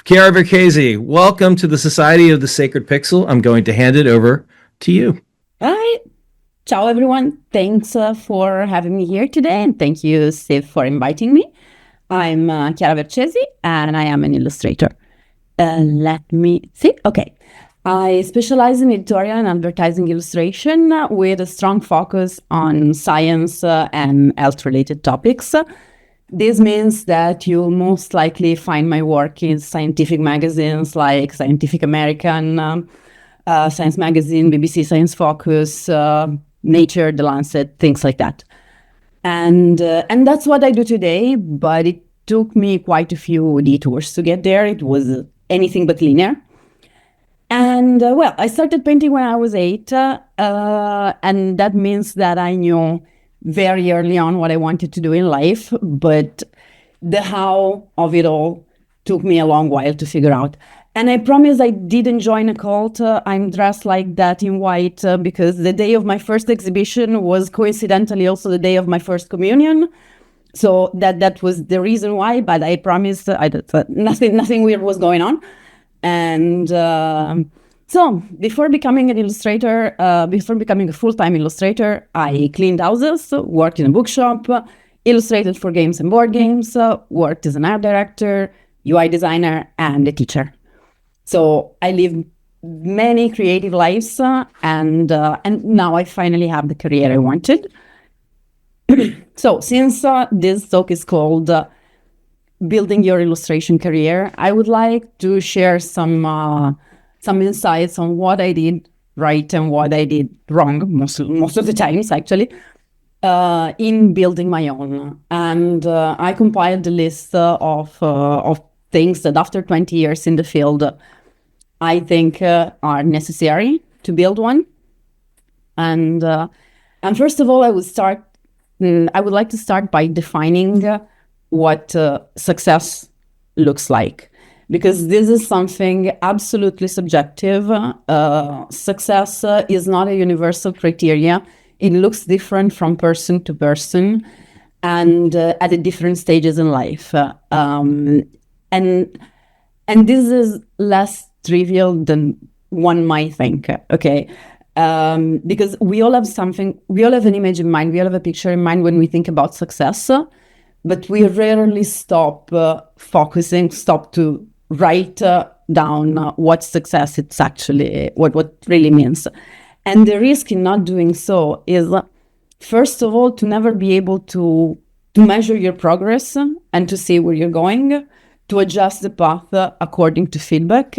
Chiara Vercesi, welcome to the Society of the Sacred Pixel. I'm going to hand it over to you. Hi. Ciao, everyone. Thanks for having me here today. And thank you, Steve, for inviting me. I'm Chiara Vercesi, and I am an illustrator. Let me see. Okay. I specialize in editorial and advertising illustration with a strong focus on science and health-related topics. This means that you'll most likely find my work in scientific magazines like Scientific American, Science Magazine, BBC Science Focus, Nature, The Lancet, things like that. And that's what I do today, but it took me quite a few detours to get there. It was anything but linear. And I started painting when I was 8, and that means that I knew very early on what I wanted to do in life, but the how of it all took me a long while to figure out. And I promise I didn't join a cult. I'm dressed like that in white because the day of my first exhibition was coincidentally also the day of my first communion. So that was the reason why, but I promised nothing weird was going on. And so before becoming an illustrator, before becoming a full-time illustrator, I cleaned houses, worked in a bookshop, illustrated for games and board games, worked as an art director, UI designer, and a teacher. So I lived many creative lives, and now I finally have the career I wanted. So since this talk is called Building Your Illustration Career, I would like to share some insights on what I did right and what I did wrong, most of the times actually, in building my own. And I compiled a list of things that after 20 years in the field, I think are necessary to build one. And first of all, I would like to start by defining what success looks like, because this is something absolutely subjective. Success is not a universal criteria. It looks different from person to person and at the different stages in life. And this is less trivial than one might think, okay? Because we all have an image in mind, we all have a picture in mind when we think about success, but we rarely stop to write down what success it's actually, what really means. And the risk in not doing so is, first of all, to never be able to measure your progress and to see where you're going, to adjust the path according to feedback,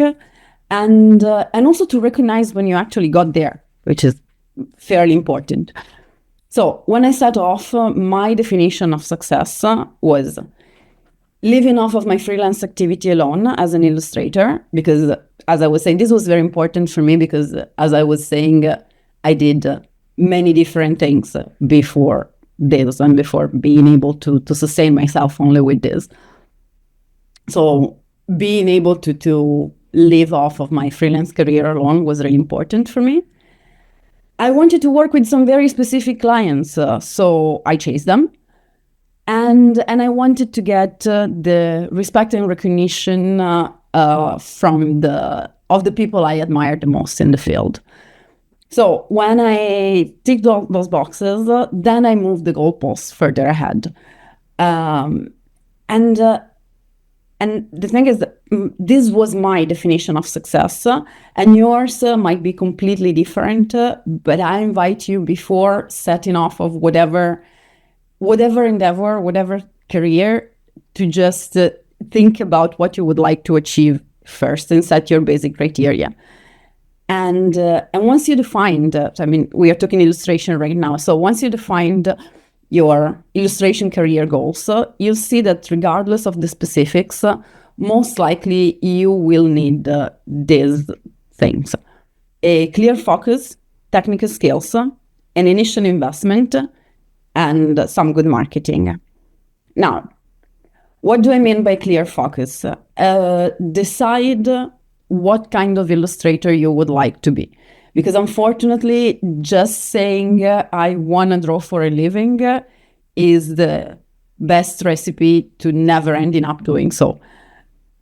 and also to recognize when you actually got there, which is fairly important. So when I set off, my definition of success was living off of my freelance activity alone as an illustrator, because as I was saying, this was very important for me because as I was saying, I did many different things before this and before being able to sustain myself only with this. So being able to live off of my freelance career alone was really important for me. I wanted to work with some very specific clients, so I chased them. And I wanted to get the respect and recognition of the people I admired the most in the field. So when I ticked all those boxes, then I moved the goalposts further ahead. And the thing is that this was my definition of success, and yours might be completely different, but I invite you, before setting off of whatever endeavor, whatever career, to just think about what you would like to achieve first and set your basic criteria. And once you defined, we are talking illustration right now, so once you defined your illustration career goals, you'll see that regardless of the specifics, most likely you will need these things: a clear focus, technical skills, an initial investment, and some good marketing. Now, what do I mean by clear focus? Decide what kind of illustrator you would like to be. Because unfortunately, just saying I want to draw for a living is the best recipe to never ending up doing so.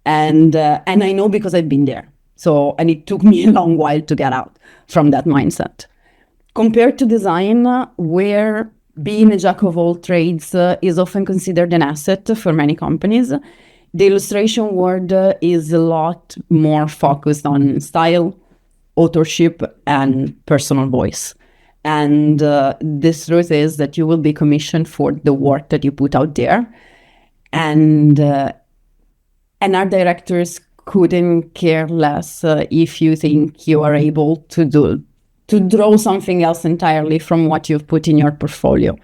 And I know because I've been there. So, and it took me a long while to get out from that mindset. Compared to design, where being a jack of all trades is often considered an asset for many companies, the illustration world is a lot more focused on style, authorship, and personal voice. And the truth is that you will be commissioned for the work that you put out there. And art directors couldn't care less if you think you are able to draw something else entirely from what you've put in your portfolio.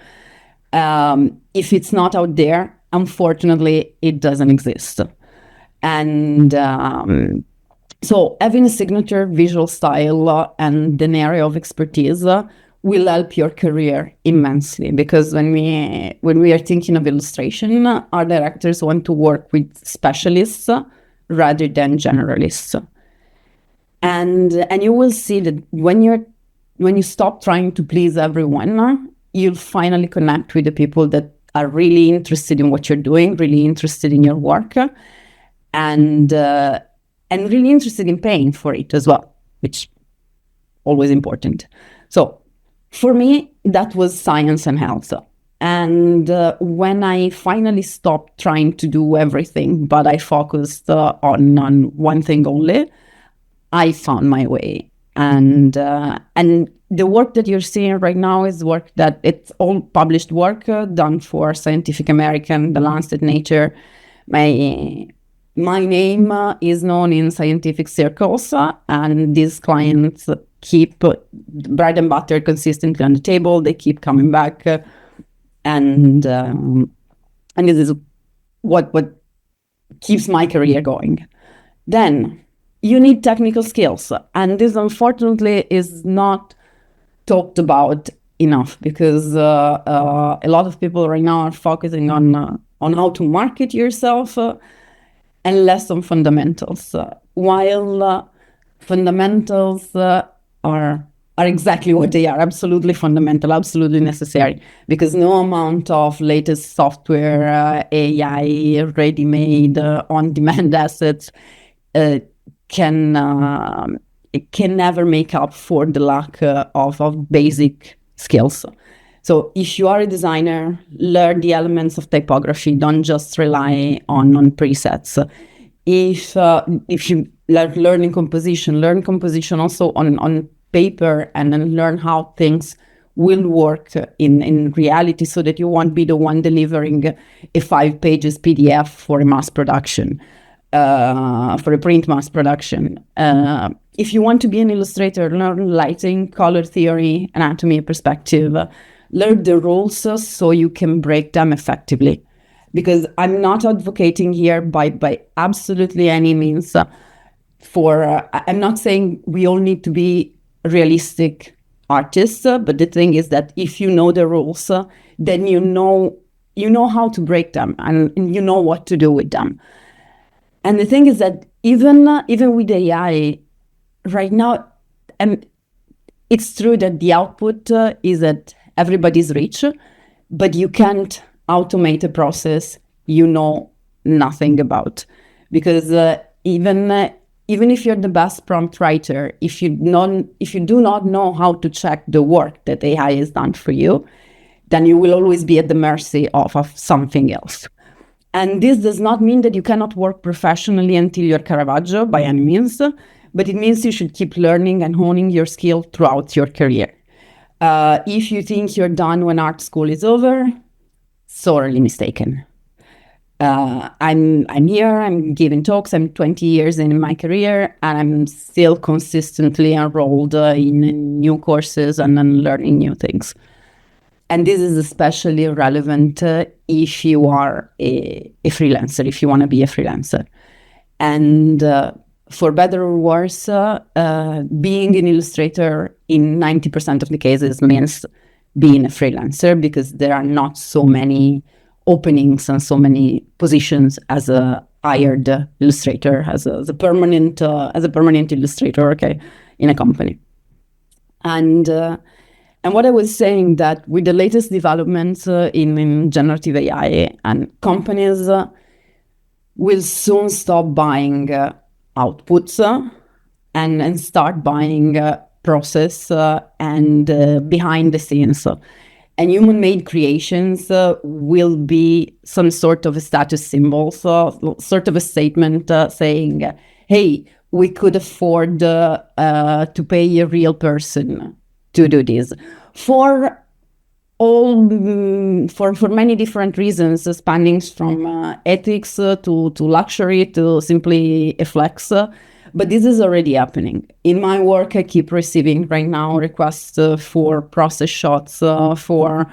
If it's not out there, unfortunately, it doesn't exist. And so having a signature visual style and an area of expertise will help your career immensely, because when we are thinking of illustration, our directors want to work with specialists rather than generalists. And you will see that when you stop trying to please everyone, you'll finally connect with the people that are really interested in what you're doing, really interested in your work, and really interested in paying for it as well, which always important. So for me, that was science and health. And when I finally stopped trying to do everything, but I focused on one thing only, I found my way. And the work that you're seeing right now is work that it's all published work done for Scientific American, The Lancet, Nature. My name is known in scientific circles, and these clients keep bread and butter consistently on the table. They keep coming back, and this is what keeps my career going. Then you need technical skills, and this unfortunately is not talked about enough, because a lot of people right now are focusing on how to market yourself and less on fundamentals. While fundamentals are exactly what they are, absolutely fundamental, absolutely necessary, because no amount of latest software, AI, ready-made, on-demand assets can never make up for the lack of basic skills. So if you are a designer, learn the elements of typography. Don't just rely on presets. If you learn composition also on paper, and then learn how things will work in reality, so that you won't be the one delivering a 5 pages PDF for a mass production, for a print mass production. If you want to be an illustrator, learn lighting, color theory, anatomy, perspective. Learn the rules so you can break them effectively. Because I'm not advocating here by absolutely any means I'm not saying we all need to be realistic artists, but the thing is that if you know the rules, then you know how to break them, and you know what to do with them. And the thing is that even with AI right now, it's true that the output is at everybody's reach, but you can't automate a process you know nothing about. Because even if you're the best prompt writer, if you do not know how to check the work that AI has done for you, then you will always be at the mercy of something else. And this does not mean that you cannot work professionally until you're Caravaggio, by any means, but it means you should keep learning and honing your skill throughout your career. If you think you're done when art school is over, sorely mistaken. I'm here, I'm giving talks, I'm 20 years in my career, and I'm still consistently enrolled in new courses and learning new things. And this is especially relevant if you are a freelancer, if you want to be a freelancer. And for better or worse, being an illustrator in 90% of the cases means being a freelancer, because there are not so many openings and so many positions as a hired illustrator, as a permanent illustrator, okay, in a company. And what I was saying, that with the latest developments in generative AI, and companies will soon stop buying outputs and start buying process and behind the scenes. And human-made creations will be some sort of a status symbol, so sort of a statement saying, hey, we could afford to pay a real person to do this. For for many different reasons, spanning from ethics to luxury to simply a flex. But this is already happening. In my work, I keep receiving right now requests for process shots, for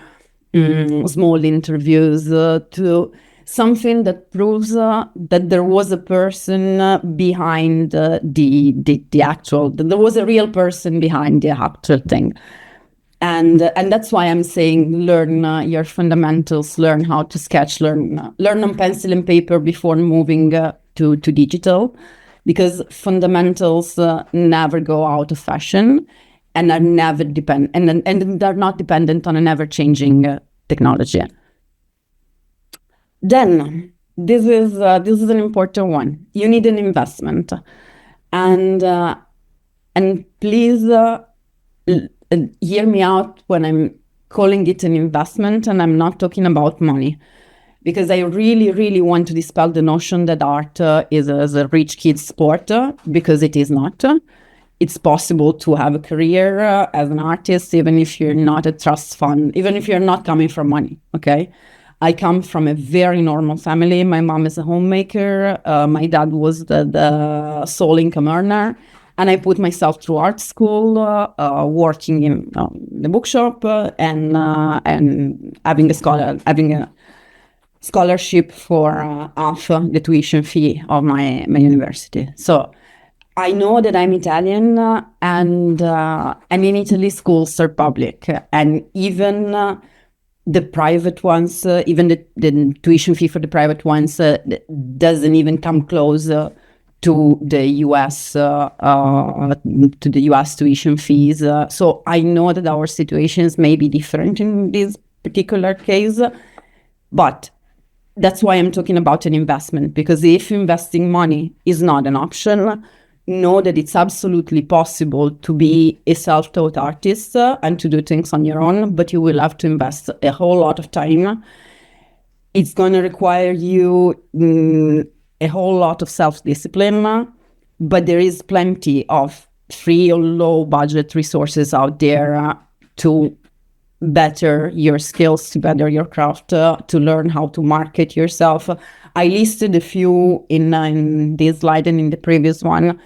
small interviews, to something that proves that there was a person behind the actual, that there was a real person behind the actual thing. And that's why I'm saying learn your fundamentals, learn how to sketch, learn on pencil and paper before moving to digital, because fundamentals never go out of fashion and are never and they're not dependent on an ever-changing technology. Then this is an important one. You need an investment, and please hear me out when I'm calling it an investment, and I'm not talking about money, because I really, really want to dispel the notion that art is a rich kid's sport, because it is not. It's possible to have a career as an artist, even if you're not a trust fund, even if you're not coming from money, okay? I come from a very normal family. My mom is a homemaker. My dad was the sole income earner. And I put myself through art school, working in the bookshop, and having a scholarship for half the tuition fee of my university. So I know that I'm Italian, and in Italy schools are public, and even the private ones, even the tuition fee for the private ones doesn't even come close to the US tuition fees. So I know that our situations may be different in this particular case, but that's why I'm talking about an investment, because if investing money is not an option, know that it's absolutely possible to be a self-taught artist and to do things on your own, but you will have to invest a whole lot of time. It's going to require you a whole lot of self-discipline, but there is plenty of free or low budget resources out there to better your skills, to better your craft, to learn how to market yourself. I listed a few in this slide and in the previous one.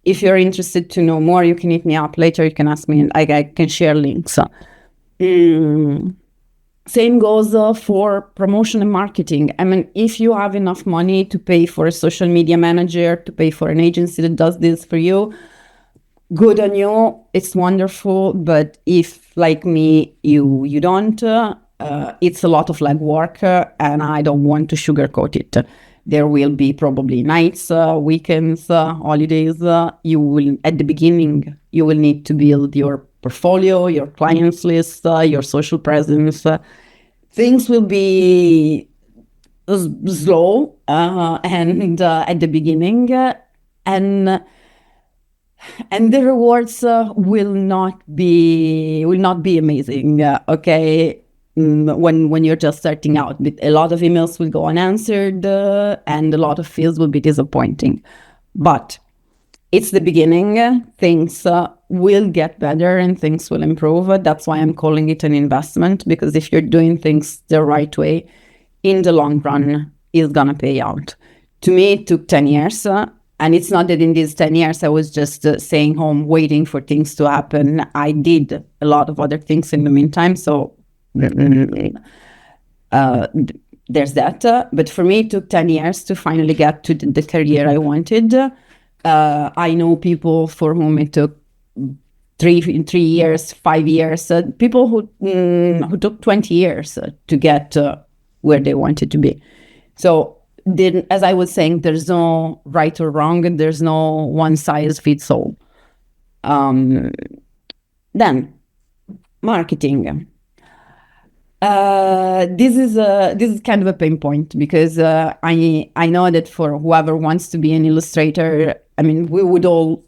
If you're interested to know more, you can hit me up later. You can ask me, and I can share links. Same goes for promotion and marketing. I mean, if you have enough money to pay for a social media manager, to pay for an agency that does this for you, good on you. It's wonderful. But if, like me, you don't, it's a lot of legwork, and I don't want to sugarcoat it. There will be probably nights, weekends, holidays. You will, at the beginning, you will need to build your portfolio, your clients list, your social presence. Things will be slow and at the beginning, and the rewards will not be amazing. Okay. When you're just starting out, a lot of emails will go unanswered, and a lot of fields will be disappointing. But it's the beginning. Things will get better and things will improve. That's why I'm calling it an investment, because if you're doing things the right way, in the long run, it's gonna pay out. To me, it took 10 years. And it's not that in these 10 years I was just staying home waiting for things to happen. I did a lot of other things in the meantime. So there's that. But for me, it took 10 years to finally get to the career I wanted. I know people for whom it took 3 years, 5 years, people who took 20 years to get where they wanted to be. So then, as I was saying, there's no right or wrong, and there's no one size fits all. Then, marketing. This is kind of a pain point because I know that for whoever wants to be an illustrator, I mean, we would all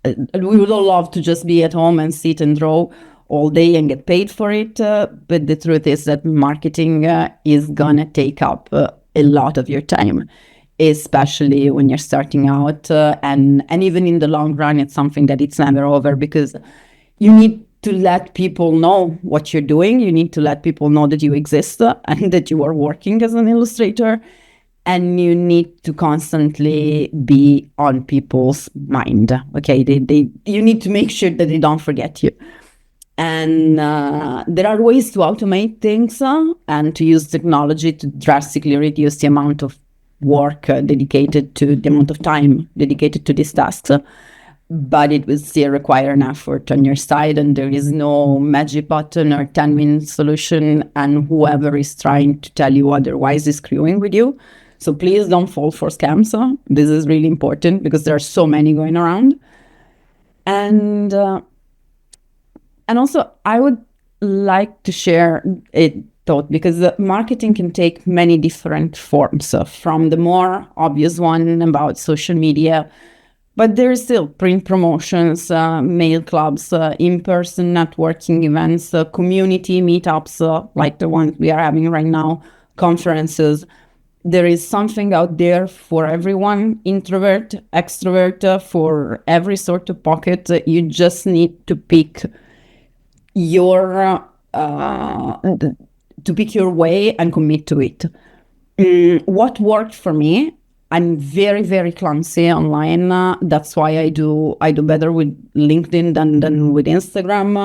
love to just be at home and sit and draw all day and get paid for it. But the truth is that marketing is gonna take up a lot of your time, especially when you're starting out, and even in the long run, it's something that it's never over because you need to let people know what you're doing. You need to let people know that you exist and that you are working as an illustrator. And you need to constantly be on people's mind. Okay, you need to make sure that they don't forget you. And there are ways to automate things and to use technology to drastically reduce the amount of work dedicated to the amount of time dedicated to these tasks. But it will still require an effort on your side, and there is no magic button or 10-minute solution, and whoever is trying to tell you otherwise is screwing with you. So please don't fall for scams. This is really important because there are so many going around. And also, I would like to share a thought because marketing can take many different forms, from the more obvious one about social media, but there is still print promotions, mail clubs, in-person networking events, community meetups like the one we are having right now, conferences. There is something out there for everyone, introvert, extrovert, for every sort of pocket. You just need to pick your way and commit to it. What worked for me? I'm very, very clumsy online. That's why I do better with LinkedIn than with Instagram.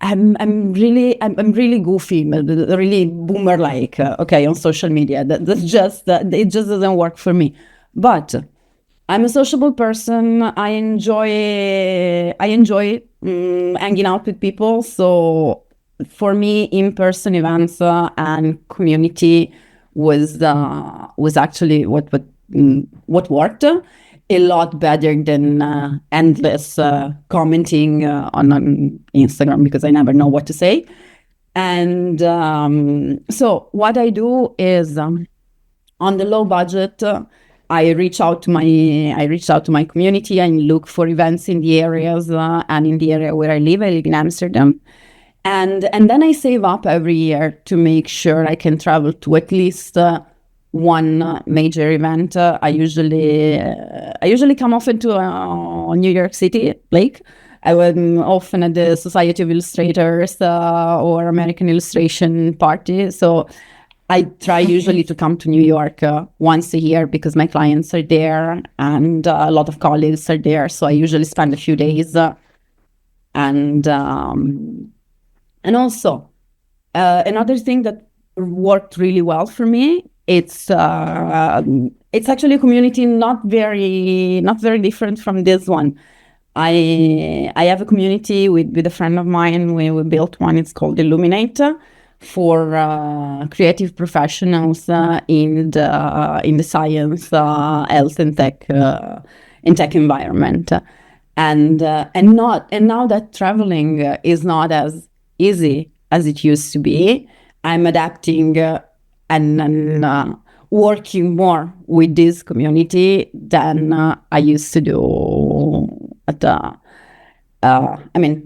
I'm really goofy, really boomer like. Okay, on social media, that's just it just doesn't work for me. But I'm a sociable person. I enjoy hanging out with people. So for me, in-person events and community was actually what worked a lot better than endless commenting on Instagram because I never know what to say. And so what I do is on the low budget. I reach out to my community and look for events in the areas and in the area where I live. I live in Amsterdam, and then I save up every year to make sure I can travel to at least one major event. I usually come often to New York City, Lake. I was often at the Society of Illustrators or American Illustration Party. So I try usually to come to New York once a year because my clients are there and a lot of colleagues are there. So I usually spend a few days. And also another thing that worked really well for me, it's actually a community not very different from this one. I have a community with a friend of mine. We built one. It's called Illuminate for creative professionals in the science, health, and tech environment. And now that traveling is not as easy as it used to be, I'm adapting and working more with this community than I used to do at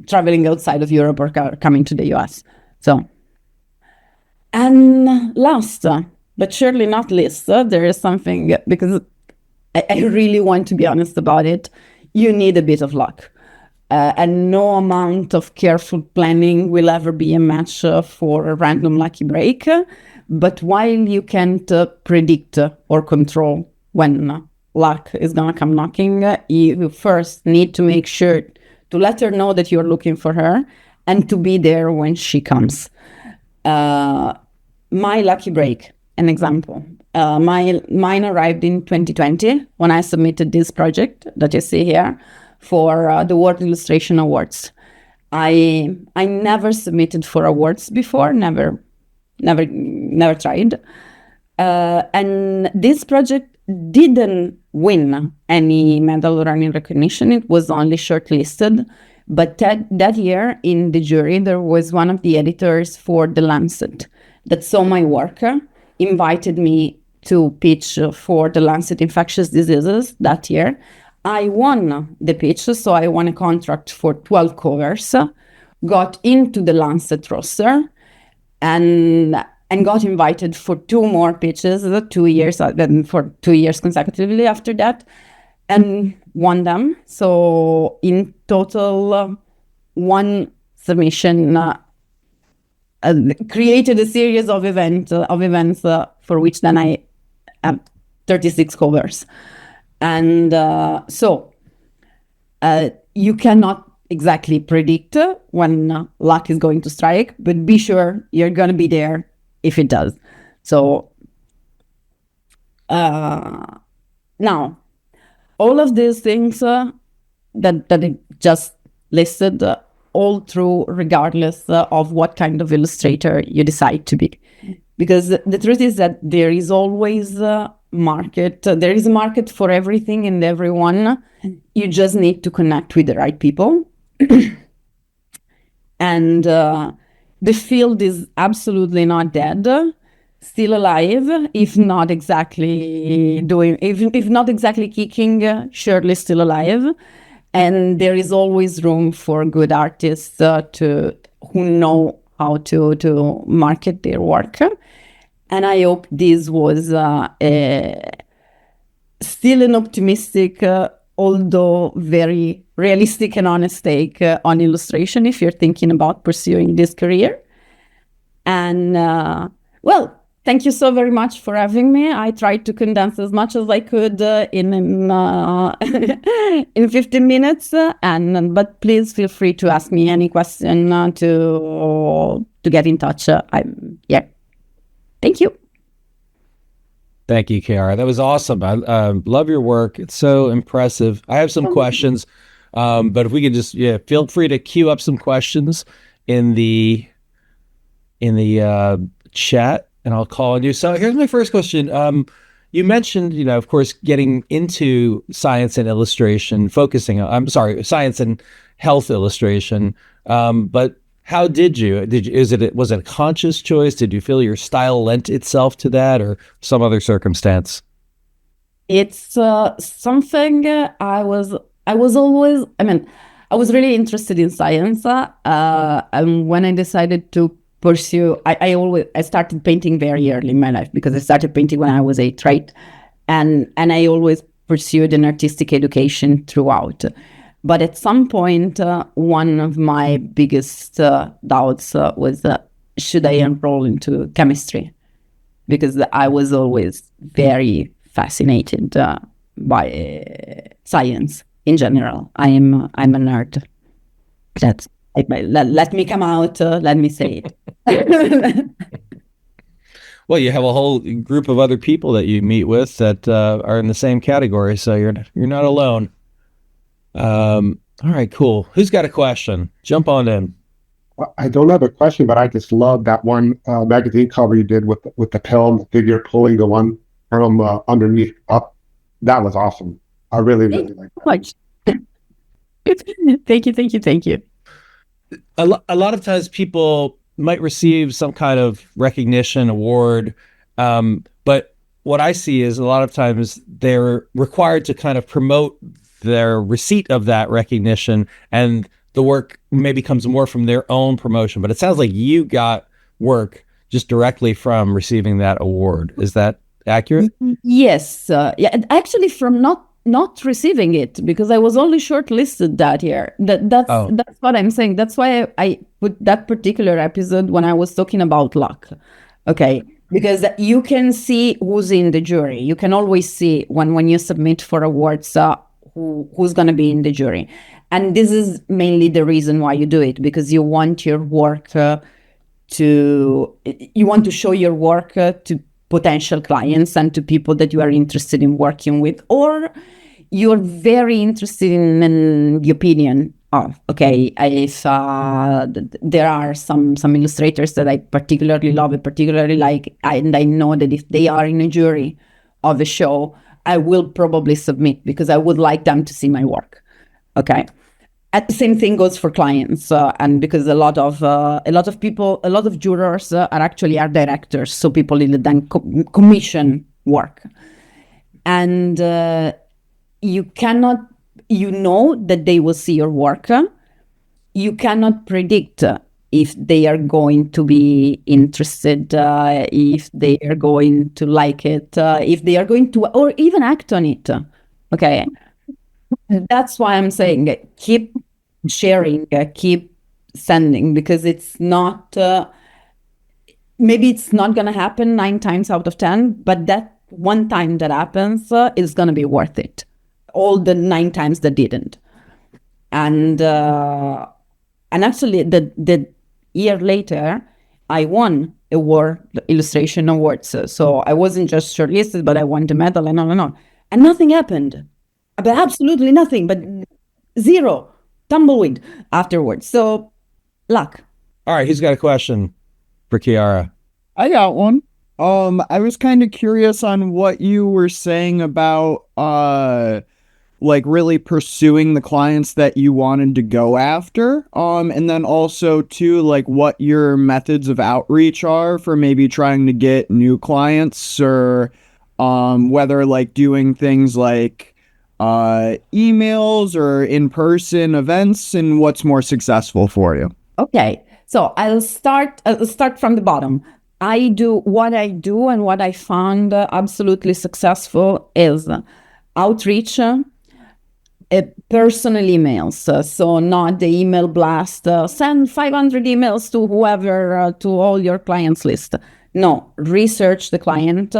traveling outside of Europe or coming to the US. So, and last, but surely not least, there is something, because I really want to be honest about it, you need a bit of luck. And no amount of careful planning will ever be a match for a random lucky break. But while you can't predict or control when luck is going to come knocking, you first need to make sure to let her know that you're looking for her and to be there when she comes. My lucky break, an example. Mine arrived in 2020 when I submitted this project that you see here for the World Illustration Awards. I never submitted for awards before, never tried. And this project didn't win any medal or any recognition. It was only shortlisted, But that year in the jury, there was one of the editors for The Lancet that saw my work, invited me to pitch for The Lancet Infectious Diseases that year. I won the pitch, so I won a contract for 12 covers, got into the Lancet roster, and got invited for 2 more pitches, 2 years, then for 2 years consecutively after that, and won them. So in total, one submission created a series of events for which then I have 36 covers. And so you cannot exactly predict when luck is going to strike, but be sure you're going to be there if it does. So now, all of these things that I just listed, all true regardless of what kind of illustrator you decide to be. Because the truth is that there is always a market. There is a market for everything and everyone. You just need to connect with the right people. And the field is absolutely not dead, still alive, if not exactly if not exactly kicking, surely still alive. And there is always room for good artists who know how to market their work. And I hope this was still an optimistic, although very realistic and honest take on illustration if you're thinking about pursuing this career. And well, thank you so very much for having me. I tried to condense as much as I could in 15 minutes. But please feel free to ask me any question to get in touch. Thank you. Thank you, Chiara. That was awesome. I love your work. It's so impressive. I have some questions, but if we could just, feel free to queue up some questions in the chat, and I'll call on you. So here's my first question. You mentioned, of course, getting into science and illustration, science and health illustration. But how did you? Was it a conscious choice? Did you feel your style lent itself to that, or some other circumstance? It's something I was always. I was really interested in science, and when I decided to pursue, I started painting very early in my life because I started painting when I was 8, right? And I always pursued an artistic education throughout. But at some point, one of my biggest doubts was, should I enroll into chemistry? Because I was always very fascinated by science in general. I'm a nerd. Let me come out. Let me say it. Well, you have a whole group of other people that you meet with that are in the same category, so you're not alone. All right, cool. Who's got a question? Jump on in. Well, I don't have a question, but I just love that one magazine cover you did with the pill, the figure pulling the one from underneath up. That was awesome. I really like that. Thank you. A lot of times people might receive some kind of recognition award, but what I see is a lot of times they're required to kind of promote their receipt of that recognition, and the work maybe comes more from their own promotion. But it sounds like you got work just directly from receiving that award. Is that accurate? Yes. Actually, from not receiving it, because I was only shortlisted that year. That's what I'm saying. That's why I put that particular episode when I was talking about luck. Okay. Because you can see who's in the jury. You can always see when you submit for awards who's going to be in the jury. And this is mainly the reason why you do it, because you want your work you want to show your work to potential clients and to people that you are interested in working with, or you're very interested in the opinion of, if there are some illustrators that I particularly love and particularly like, and I know that if they are in a jury of a show, I will probably submit because I would like them to see my work. Okay. And the same thing goes for clients, and because a lot of people, a lot of jurors are actually art directors, so people then commission work, and you cannot, you know that they will see your work. You cannot predict if they are going to be interested, if they are going to like it, if they are going to, or even act on it. Okay, that's why I'm saying keep sharing, keep sending, because it's not, maybe it's not going to happen 9 times out of 10, but that one time that happens is going to be worth it. All the 9 times that didn't. And actually the year later, I won illustration awards. So I wasn't just shortlisted, but I won the medal and on. And nothing happened. But absolutely nothing, but zero tumbleweed afterwards. So luck. All right, he's got a question for Chiara. I got one. I was kind of curious on what you were saying about like really pursuing the clients that you wanted to go after. And then also too, like what your methods of outreach are for maybe trying to get new clients, or whether like doing things like emails or in-person events, and what's more successful for you. Okay, so I'll start from the bottom. I do what I do, and what I found absolutely successful is outreach, personal emails. So not the email blast, send 500 emails to whoever, to all your clients list. No, research the client,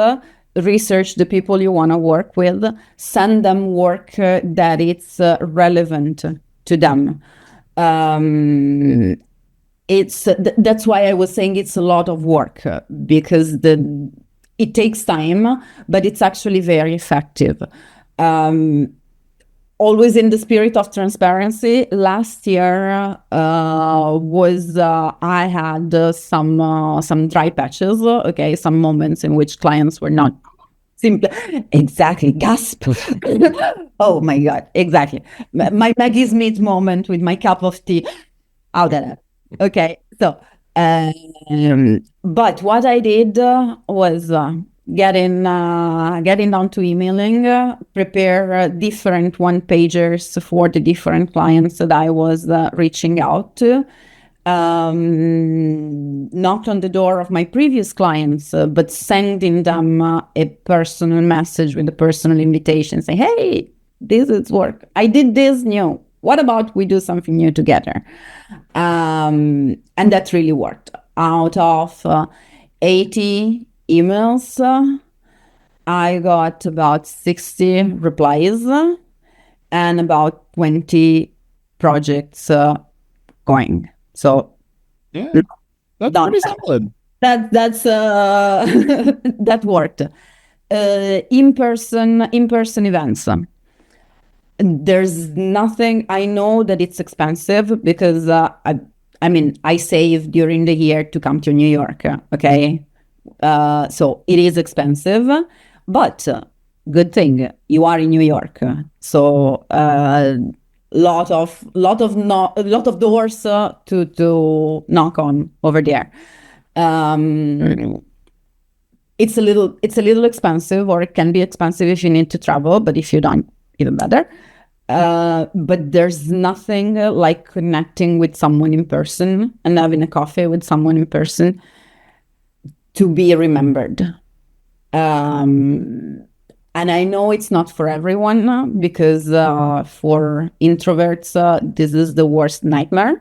research the people you want to work with, send them work that it's relevant to them. That's why I was saying it's a lot of work, because it takes time, but it's actually very effective. Always in the spirit of transparency, last year I had some dry patches, okay, some moments in which clients were not simply, exactly, gasp. Oh my God, exactly. My Maggie's Meat moment with my cup of tea. How that happened. Okay, so, but what I did was getting down to emailing, prepare different one-pagers for the different clients that I was reaching out to, knocked on the door of my previous clients, but sending them a personal message with a personal invitation, saying, hey, this is work. I did this new. What about we do something new together? And that really worked. Out of 80 emails, I got about 60 replies and about 20 projects going. So yeah, that's pretty solid. That's that worked. In-person events. There's nothing, I know that it's expensive because I mean, I save during the year to come to New York, okay? So it is expensive, but good thing you are in New York. So lot of doors to knock on over there. It's a little expensive, or it can be expensive if you need to travel, but if you don't, even better. But there's nothing like connecting with someone in person and having a coffee with someone in person to be remembered. And I know it's not for everyone, because for introverts, this is the worst nightmare.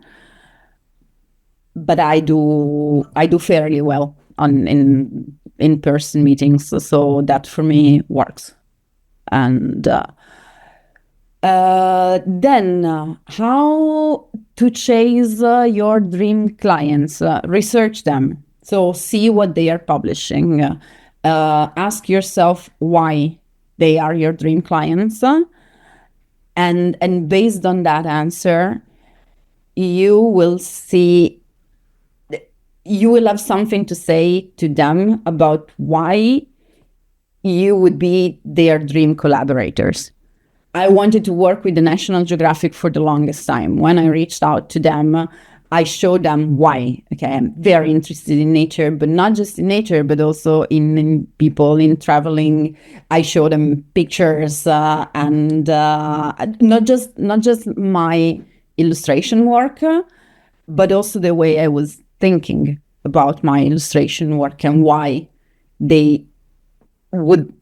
But I do fairly well in in-person meetings, so that for me works. And then how to chase your dream clients? Research them. So see what they are publishing. Ask yourself why they are your dream clients. And based on that answer, you will have something to say to them about why you would be their dream collaborators. I wanted to work with the National Geographic for the longest time. When I reached out to them, I showed them why. Okay, I'm very interested in nature, but not just in nature, but also in people, in traveling. I showed them pictures and not just my illustration work, but also the way I was thinking about my illustration work and they would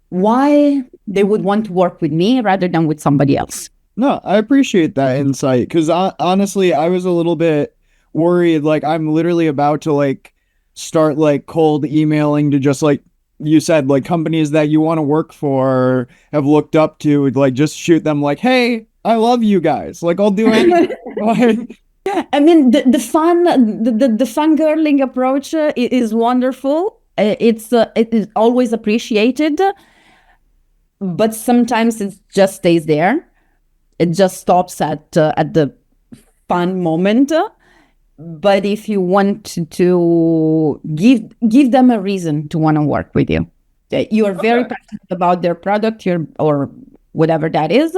why they would want to work with me rather than with somebody else. No, I appreciate that insight because honestly, I was a little bit worried. Like, I'm literally about to like start like cold emailing to just like you said, like companies that you want to work for have looked up to, like just shoot them like, hey, I love you guys. Like, I'll do anything. Like, I mean, the fangirling approach is wonderful. It is always appreciated, but sometimes it just stays there. It just stops at the fun moment. But if you want to give them a reason to want to work with you, you are very passionate about their product, or whatever that is.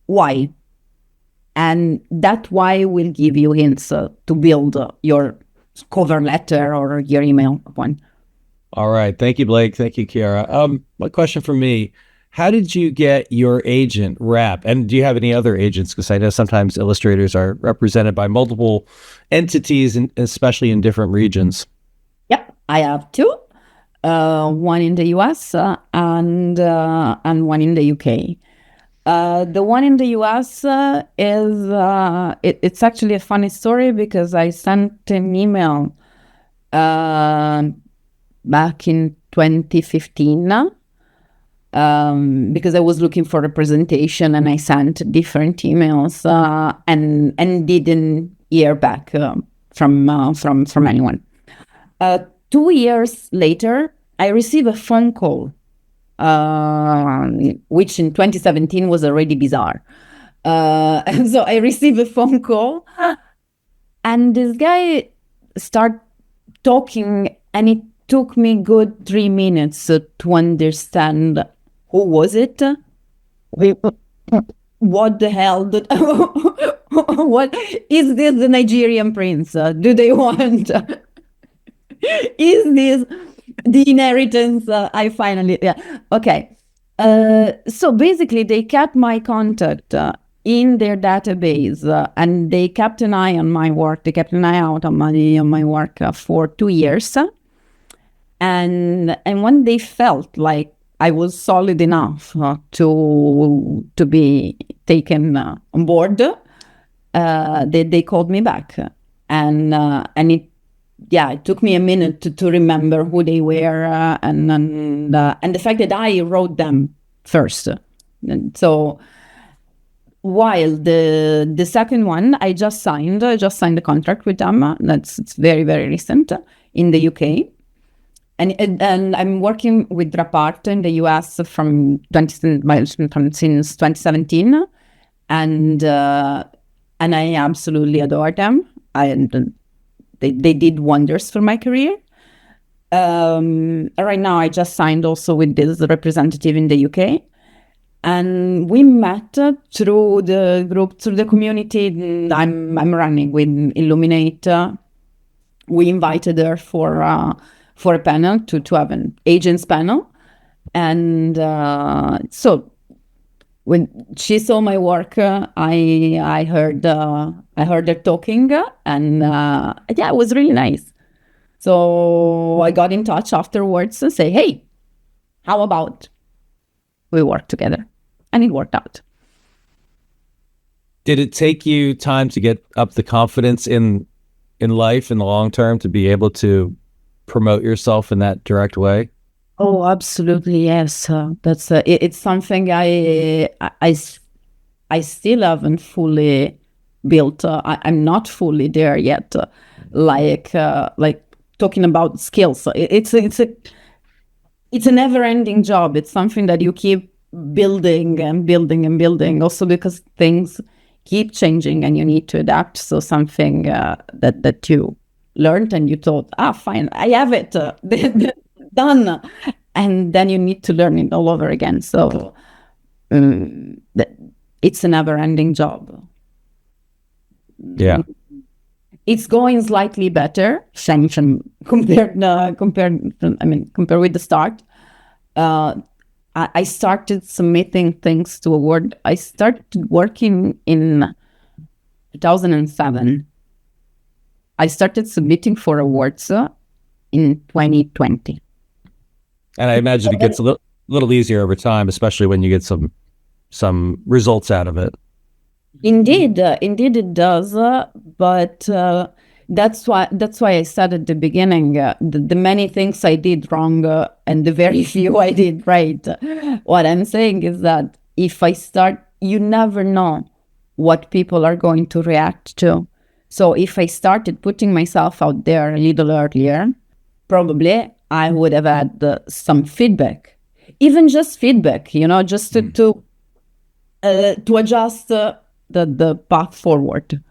Why? And that why will give you hints to build your cover letter or your email one. All right. Thank you, Blake. Thank you, Chiara. One question from me. How did you get your agent rep? And do you have any other agents? Because I know sometimes illustrators are represented by multiple entities, and especially in different regions. Yep, I have two. One in the US and one in the UK. The one in the US it's actually a funny story because I sent an email back in 2015 because I was looking for representation and I sent different emails and didn't hear back from anyone. 2 years later, I received a phone call, which in 2017 was already bizarre. And so I received a phone call, and this guy started talking, and it took me good 3 minutes to understand who was it. What the hell? What is this? The Nigerian prince? Do they want? Is this the inheritance? I finally, yeah. Okay. So basically, they kept my contact in their database, and they kept an eye on my work. They kept an eye out on my work for 2 years. And when they felt like I was solid enough to be taken on board, they called me back, and it took me a minute to remember who they were, and the fact that I wrote them first. And so while the second one I just signed a contract with them. It's very, very recent in the UK. And I'm working with Rapart in the US since 2017, and I absolutely adore them. They did wonders for my career. Right now, I just signed also with this representative in the UK, and we met through the group, through the community I'm running with Illuminate. We invited her for a panel to have an agents panel, and so when she saw my work, I heard her talking, and it was really nice. So I got in touch afterwards and say, hey, how about we work together? And it worked out. Did it take you time to get up the confidence in life in the long term to be able to promote yourself in that direct way? Oh, absolutely, yes. That's it's something I still haven't fully built. I'm not fully there yet. Like talking about skills, it's a never-ending job. It's something that you keep building and building and building. Also because things keep changing and you need to adapt. So something that you learned and you thought, fine, I have it done, and then you need to learn it all over again. So it's a never-ending job. Yeah. It's going slightly better compared with the start. I started submitting things to award. I started working in 2007. I started submitting for awards in 2020. And I imagine it gets a little easier over time, especially when you get some results out of it. Indeed it does. But that's why I said at the beginning, the many things I did wrong and the very few I did right. What I'm saying is that if I start, you never know what people are going to react to. So if I started putting myself out there a little earlier, probably I would have had some feedback, even just feedback, just to adjust the path forward,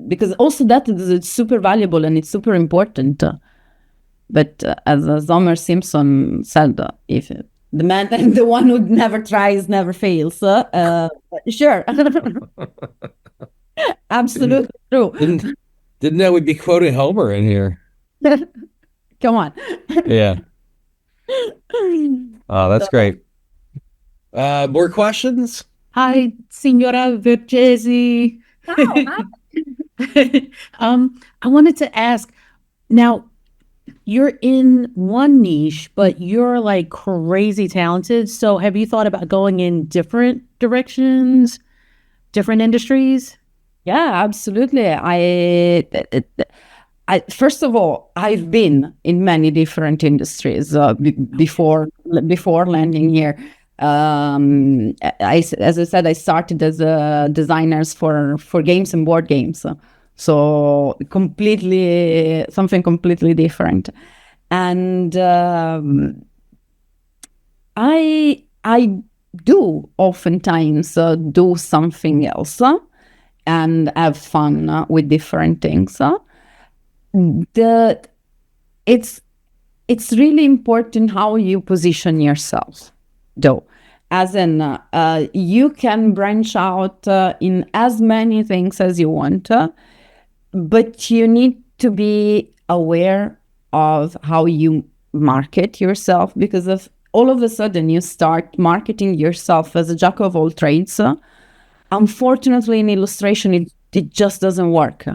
because also that is super valuable and it's super important. But as Homer Simpson said, if the man, the one who never tries never fails. Sure. Absolutely true. Didn't know we'd be quoting Homer in here. Come on. Yeah. Oh, that's great. More questions? Hi, Signora Vercesi. Oh, I wanted to ask, now you're in one niche, but you're like crazy talented. So have you thought about going in different directions, different industries? yeah, absolutely. First of all, I've been in many different industries before landing here. As I said, I started as a designers for games and board games, so something completely different. And I do oftentimes do something else and have fun with different things. It's really important how you position yourself, though, as in you can branch out in as many things as you want, but you need to be aware of how you market yourself, because if all of a sudden you start marketing yourself as a jack of all trades, unfortunately in illustration it just doesn't work.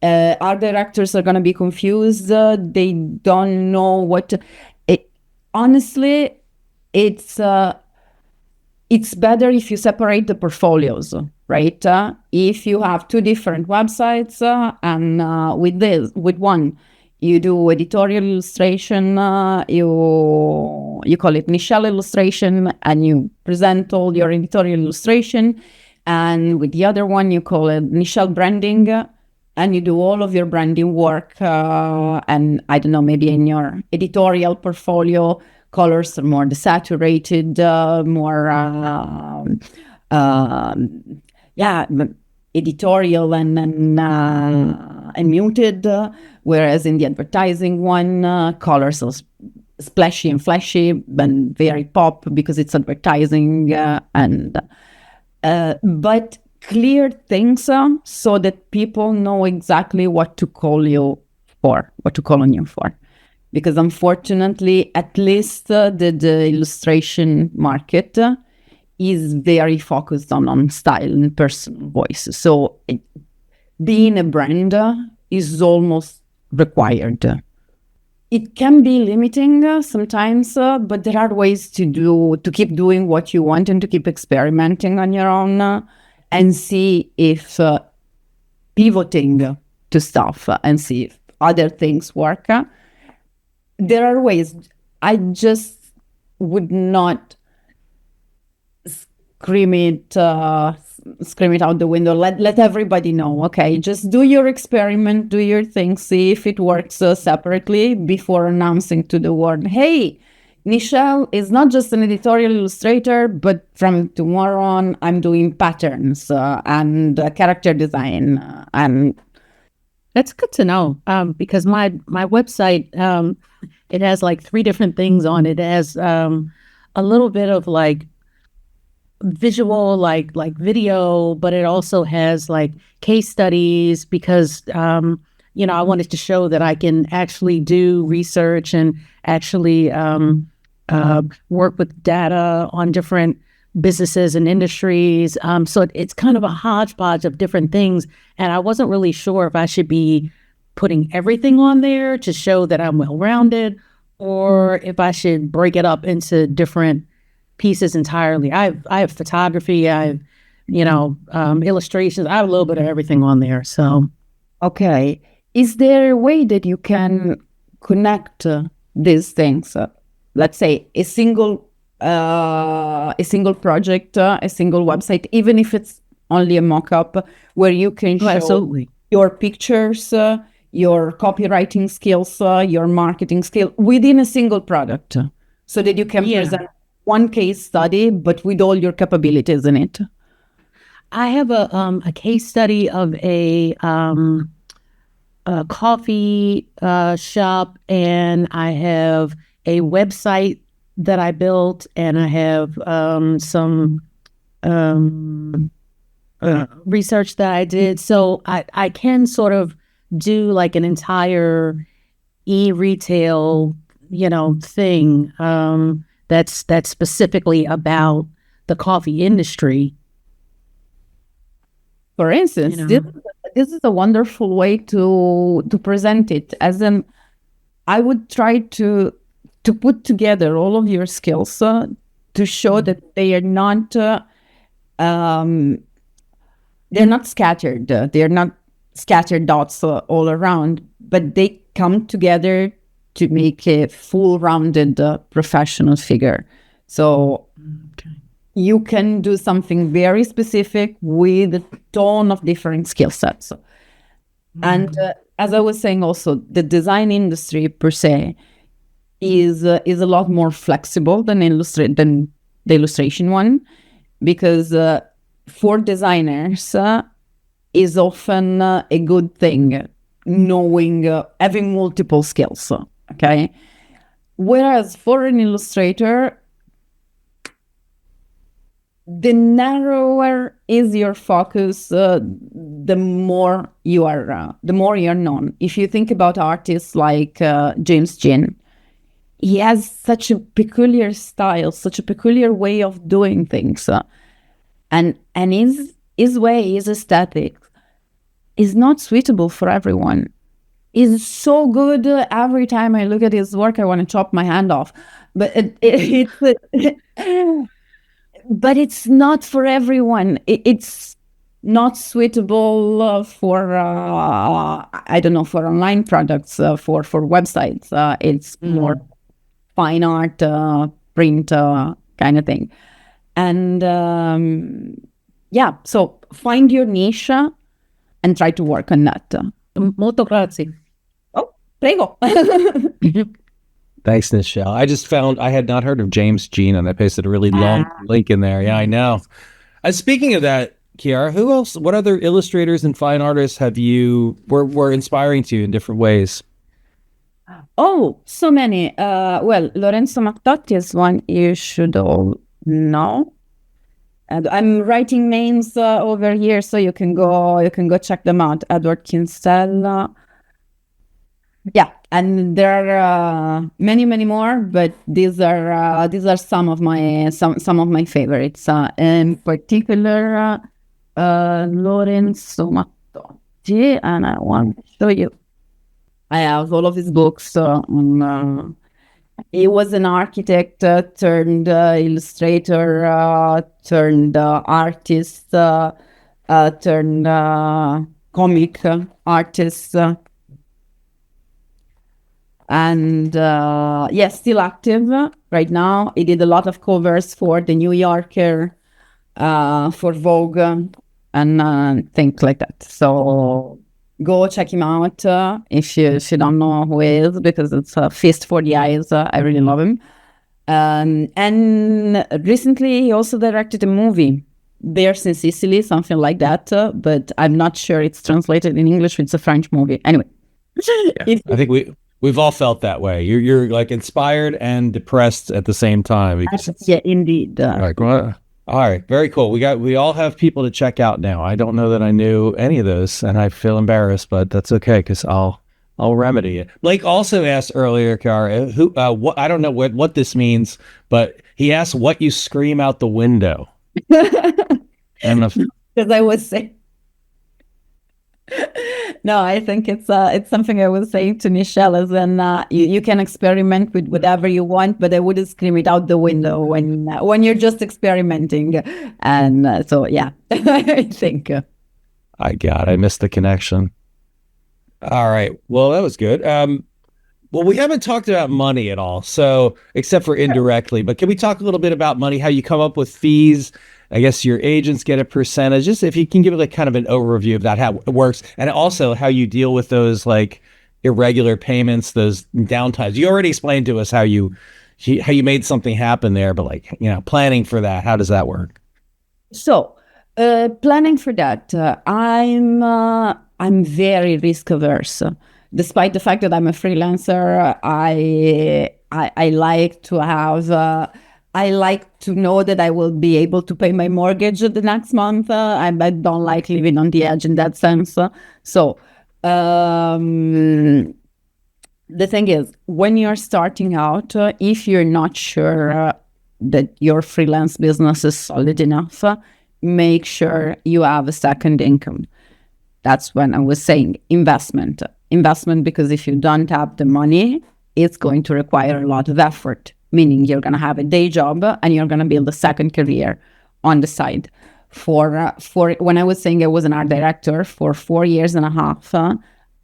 Art directors are going to be confused. They don't know what honestly, it's better if you separate the portfolios, right? If you have two different websites and with one you do editorial illustration, you call it Nichelle illustration, and you present all your editorial illustration, and with the other one you call it Nichelle branding, and you do all of your branding work, and I don't know, maybe in your editorial portfolio, colors are more desaturated, more, editorial and muted, whereas in the advertising one, colors are splashy and flashy and very pop because it's advertising, but clear things so that people know exactly what to call on you for. Because unfortunately, at least the illustration market is very focused on style and personal voice. So being a brand is almost required. It can be limiting sometimes, but there are ways to keep doing what you want and to keep experimenting on your own. And see if pivoting to stuff and see if other things work. There are ways. I just would not scream it out the window. Let everybody know. Okay, just do your experiment, do your thing, see if it works separately before announcing to the world, hey, Nichelle is not just an editorial illustrator, but from tomorrow on, I'm doing patterns and character design. And that's good to know, because my website, it has like 3 different things on it. It has a little bit of like visual, like video, but it also has like case studies because I wanted to show that I can actually do research and actually work with data on different businesses and industries. So it's kind of a hodgepodge of different things, and I wasn't really sure if I should be putting everything on there to show that I'm well-rounded, or if I should break it up into different pieces entirely. I have photography, I have, illustrations. I have a little bit of everything on there. So, okay. Is there a way that you can connect these things? Let's say a single project, a single website, even if it's only a mock-up, where you can show absolutely your pictures, your copywriting skills, your marketing skill within a single product, so that you can present one case study, but with all your capabilities in it. I have a case study of a coffee shop, and I have a website that I built, and I have some research that I did. So I can sort of do like an entire e-retail, thing that's specifically about the coffee industry. For instance, this is a wonderful way to present it. I would try to put together all of your skills to show that they are not scattered. They're not scattered dots all around, but they come together to make a full-rounded professional figure. So you can do something very specific with a ton of different skill sets. And as I was saying also, the design industry per se is a lot more flexible than the illustration one, because for designers is often a good thing, knowing, having multiple skills, okay? Whereas for an illustrator, the narrower is your focus, the more you're known. If you think about artists like James Jean, he has such a peculiar style, such a peculiar way of doing things, and his way, his aesthetic, is not suitable for everyone. Is so good. Every time I look at his work, I want to chop my hand off. But but it's not for everyone. It's not suitable for I don't know, for online products, for websites. It's more fine art, print kind of thing. And so find your niche and try to work on that. Molto grazie. Oh, prego. Thanks, Nichelle. I just found I had not heard of James Jean, and I pasted a really long link in there. Yeah, I know. Speaking of that, Chiara, who else? What other illustrators and fine artists have you were inspiring to you in different ways? Oh, so many. Well, Lorenzo Mattotti is one you should all know. And I'm writing names over here, so you can go check them out. Edward Kinsella. Yeah, and there are many more, but these are some of my favorites. In particular, Lorenzo Mattotti, and I want to show you. I have all of his books. He was an architect turned illustrator, turned artist, turned comic artist. And still active right now. He did a lot of covers for the New Yorker, for Vogue, and things like that. So go check him out if you don't know who he is, because it's a feast for the eyes. I really love him. And recently he also directed a movie, Bears in Sicily, something like that. But I'm not sure it's translated in English. It's a French movie. Anyway. Yeah, I think we've all felt that way. You're like inspired and depressed at the same time. Yeah, indeed. Like what? All right, very cool. We all have people to check out now. I don't know that I knew any of those, and I feel embarrassed, but that's okay because I'll remedy it. Blake also asked earlier, Cara, who what I don't know what this means, but he asked what you scream out the window. And Because I was saying, no, I think it's something I was saying to Michelle, as in you can experiment with whatever you want, but I wouldn't scream it out the window when you're just experimenting. And so yeah, I think. I missed the connection. All right, well that was good. Well, we haven't talked about money at all, so except for indirectly. But can we talk a little bit about money? How you come up with fees? I guess your agents get a percentage. Just if you can give like kind of an overview of that, how it works, and also how you deal with those like irregular payments, those downtimes. You already explained to us how you made something happen there, but like planning for that. How does that work? So, planning for that, I'm very risk averse. Despite the fact that I'm a freelancer, I like to have I like to know that I will be able to pay my mortgage the next month. I don't like living on the edge in that sense. So the thing is, when you're starting out, if you're not sure that your freelance business is solid enough, make sure you have a second income. That's when I was saying investment. Investment, because if you don't have the money, it's going to require a lot of effort, meaning you're going to have a day job and you're going to build a second career on the side. For when I was saying I was an art director for 4 years and a half,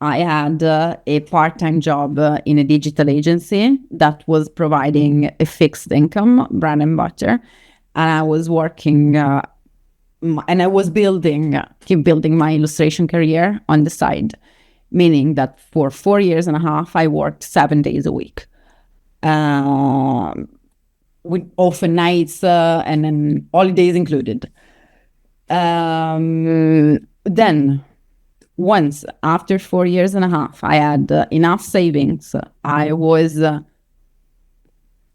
I had a part-time job in a digital agency that was providing a fixed income, bread and butter, and I was working and I was keep building my illustration career on the side, meaning that for 4 years and a half, I worked 7 days a week, with often nights and then holidays included. Then once after 4 years and a half, I had enough savings. I was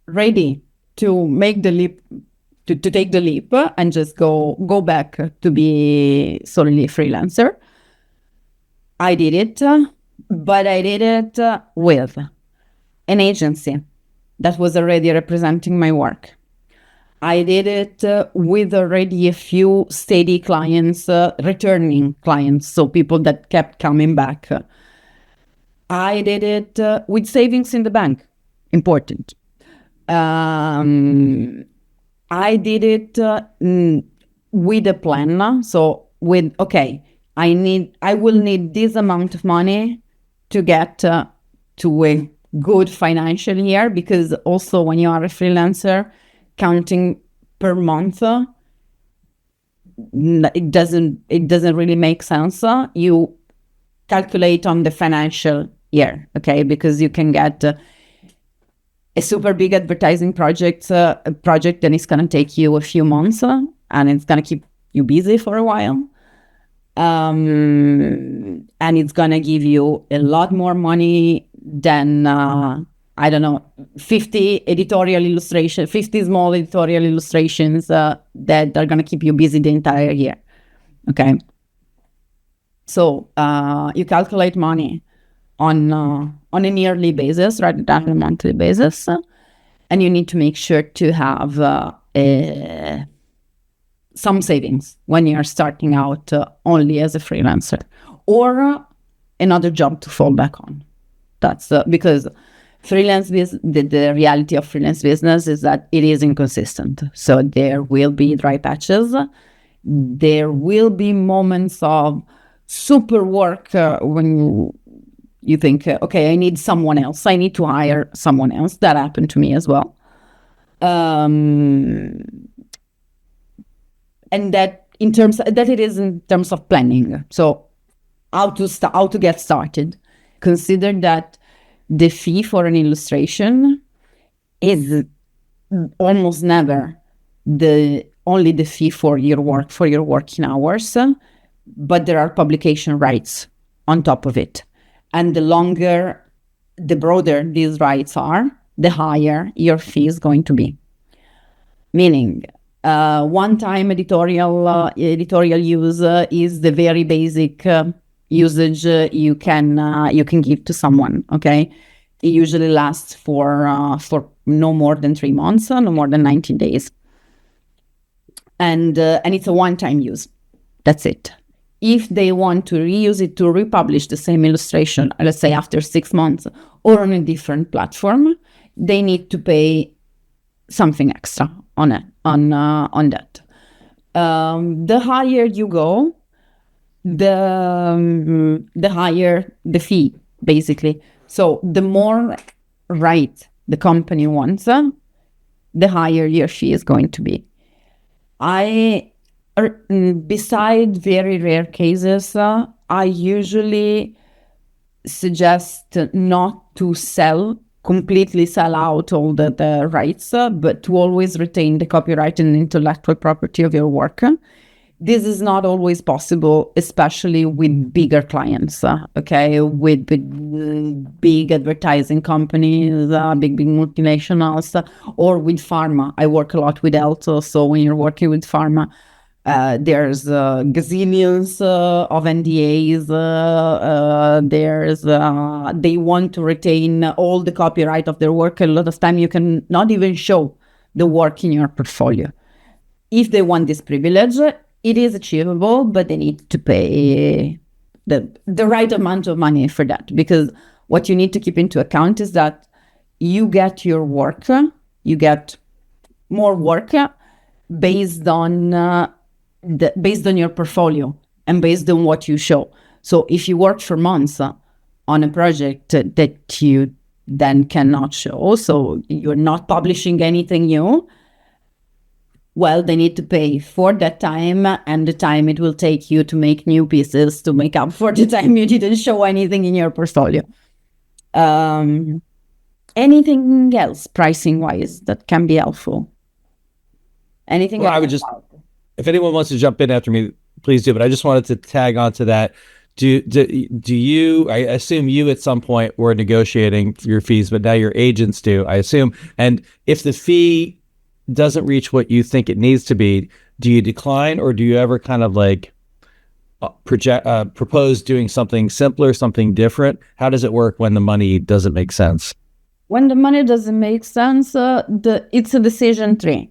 ready to make the leap, to take the leap and just go back to be solely a freelancer. I did it, but I did it with an agency that was already representing my work. I did it with already a few steady clients, returning clients, so people that kept coming back. I did it with savings in the bank, important. I did it with a plan. So with, okay, I will need this amount of money to get to a good financial year, because also when you are a freelancer, counting per month, it doesn't really make sense. You calculate on the financial year, okay? Because you can get a super big advertising project, a project that is going to take you a few months, and it's going to keep you busy for a while. And it's going to give you a lot more money than, I don't know, 50 small editorial illustrations that are going to keep you busy the entire year. Okay. So you calculate money on a yearly basis rather than a monthly basis. And you need to make sure to have some savings when you're starting out only as a freelancer, or another job to fall back on. That's because the reality of freelance business is that it is inconsistent. So there will be dry patches. There will be moments of super work when you think, okay, I need someone else. I need to hire someone else. That happened to me as well. And that it is in terms of planning. So how to get started. Consider that the fee for an illustration is almost never only the fee for your working hours, but there are publication rights on top of it. And the broader these rights are, the higher your fee is going to be. Meaning, One-time editorial use is the very basic usage you can give to someone. Okay, it usually lasts for no more than 3 months, no more than 19 days, and it's a one-time use. That's it. If they want to reuse it to republish the same illustration, let's say after 6 months or on a different platform, they need to pay something extra on that. The higher you go, the higher the fee, basically. So the more right the company wants, the higher your fee is going to be. Beside very rare cases, I usually suggest not to completely sell out all the rights, but to always retain the copyright and intellectual property of your work. This is not always possible, especially with bigger clients, okay? With big advertising companies, big multinationals, or with pharma. I work a lot with health, so when you're working with pharma, there's gazillions of NDAs. They want to retain all the copyright of their work. A lot of time you can not even show the work in your portfolio. If they want this privilege, it is achievable, but they need to pay the right amount of money for that. Because what you need to keep into account is that you get your work, you get more work based on your portfolio and based on what you show. So if you work for months on a project that you then cannot show, so you're not publishing anything new, well, they need to pay for that time and the time it will take you to make new pieces to make up for the time you didn't show anything in your portfolio. Anything else pricing-wise that can be helpful? Anything Well, else? I would just, if anyone wants to jump in after me, please do. But I just wanted to tag on to that. Do you, I assume you at some point were negotiating your fees, but now your agents do, I assume. And if the fee doesn't reach what you think it needs to be, do you decline, or do you ever kind of like propose doing something simpler, something different? How does it work when the money doesn't make sense? When the money doesn't make sense, it's a decision tree.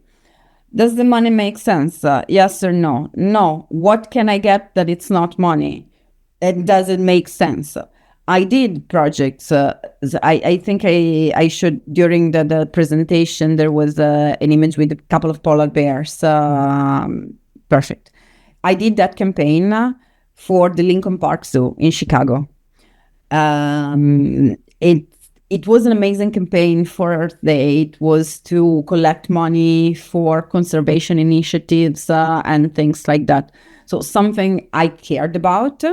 Does the money make sense? Yes or no? No. What can I get that it's not money? Does it make sense? I did projects. I think I should, during the presentation, there was an image with a couple of polar bears. Perfect. I did that campaign for the Lincoln Park Zoo in Chicago. It was an amazing campaign for Earth Day. It was to collect money for conservation initiatives and things like that. So something I cared about.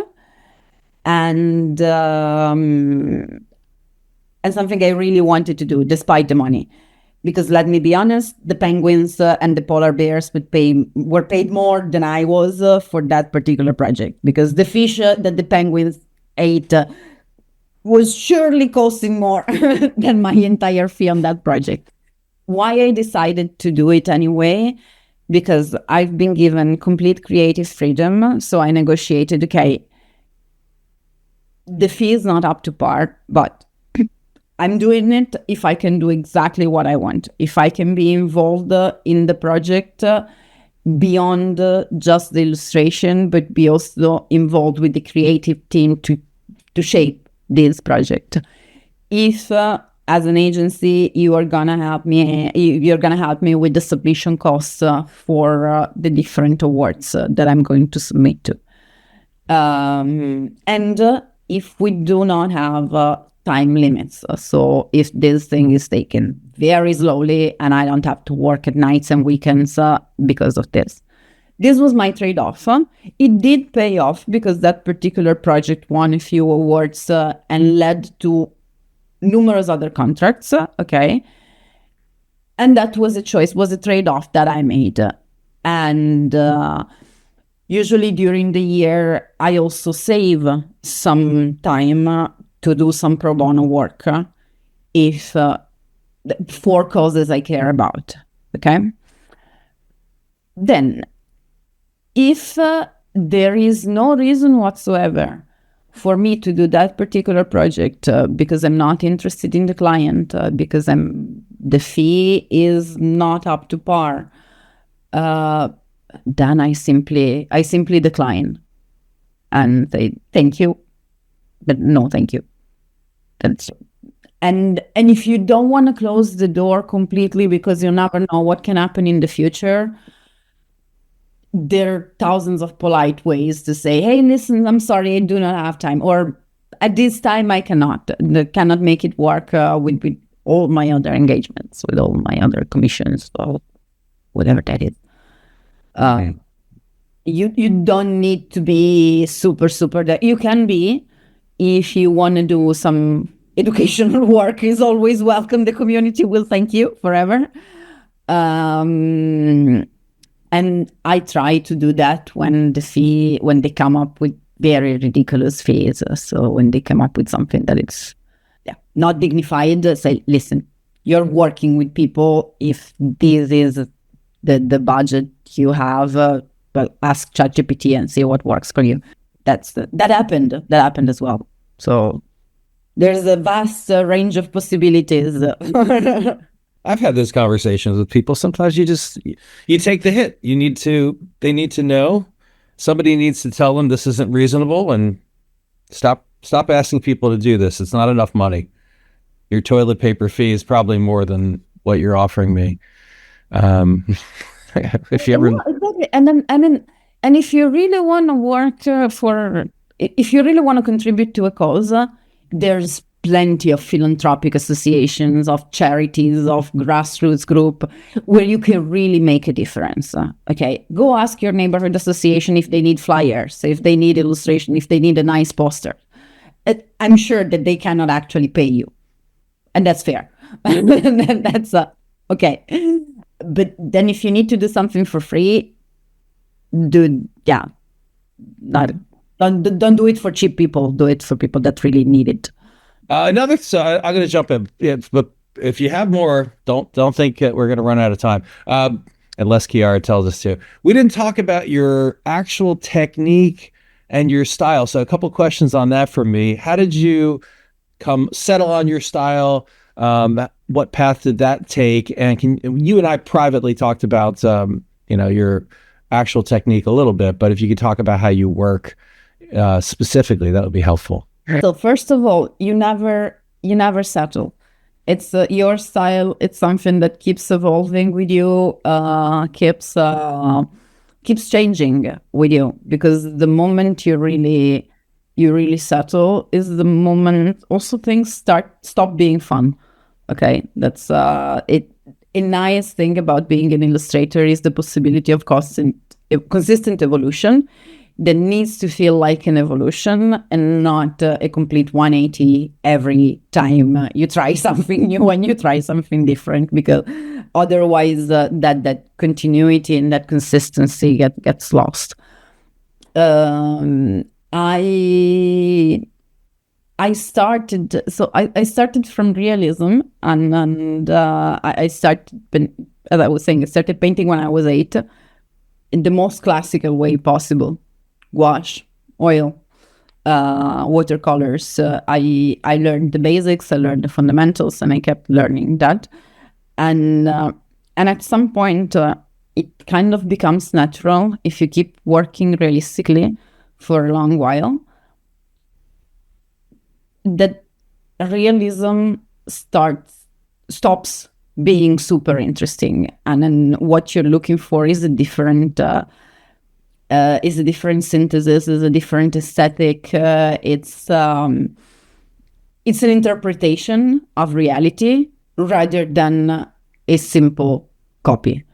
And something I really wanted to do despite the money, because let me be honest, the penguins and the polar bears were paid more than I was for that particular project, because the fish that the penguins ate was surely costing more than my entire fee on that project. Why I decided to do it anyway? Because I've been given complete creative freedom, so I negotiated, okay, the fee is not up to par, but I'm doing it if I can do exactly what I want. If I can be involved in the project beyond just the illustration, but be also involved with the creative team to shape this project. If as an agency you're gonna help me with the submission costs for the different awards that I'm going to submit to. And if we do not have time limits, so if this thing is taken very slowly and I don't have to work at nights and weekends because of this. This was my trade-off. It did pay off because that particular project won a few awards and led to numerous other contracts, okay? And that was a choice, was a trade-off that I made. And usually during the year, I also save some time to do some pro bono work if for causes I care about, okay? Then, if there is no reason whatsoever for me to do that particular project because I'm not interested in the client, because the fee is not up to par, then I simply decline and say thank you, but no thank you. And if you don't want to close the door completely because you never know what can happen in the future, there are thousands of polite ways to say, hey, listen, I'm sorry, I do not have time. Or at this time, I cannot make it work with all my other engagements, with all my other commissions, or whatever that is. You don't need to be super, you can be, if you want to do some educational work, is always welcome. The community will thank you forever. And I try to do that when they come up with very ridiculous fees. So when they come up with something that it's not dignified, say, listen, you're working with people. If this is the budget you have, well, ask ChatGPT and see what works for you. That happened as well. So there's a vast range of possibilities. I've had those conversations with people. Sometimes you take the hit. They need to know. Somebody needs to tell them this isn't reasonable, and stop asking people to do this. It's not enough money. Your toilet paper fee is probably more than what you're offering me. If you ever, exactly. And if you really want to work if you really want to contribute to a cause, there's plenty of philanthropic associations, of charities, of grassroots group where you can really make a difference. Okay, go ask your neighborhood association if they need flyers, if they need illustration, if they need a nice poster. I'm sure that they cannot actually pay you, and that's fair. That's okay. But then if you need to do something for free, don't do it for cheap people. Do it for people that really need it. I'm going to jump in, but if you have more, don't think that we're going to run out of time, unless Chiara tells us to. We didn't talk about your actual technique and your style. So a couple questions on that for me. How did you settle on your style? What path did that take? And you and I privately talked about your actual technique a little bit, but if you could talk about how you work specifically, that would be helpful. So first of all, you never settle. It's your style. It's something that keeps evolving with you, keeps changing with you, because the moment you really settle is the moment also things stop being fun. Okay, that's it. A nice thing about being an illustrator is the possibility of consistent evolution that needs to feel like an evolution and not a complete 180 every time you try something new and you try something different, because otherwise that continuity and that consistency gets lost. I started from realism, and I started, as I was saying, I started painting when I was 8 in the most classical way possible. Gouache, oil, watercolors. I learned the basics, I learned the fundamentals, and I kept learning that. And at some point, it kind of becomes natural if you keep working realistically for a long while, that realism stops being super interesting, and then what you're looking for is a different synthesis, is a different aesthetic. It's an interpretation of reality rather than a simple copy.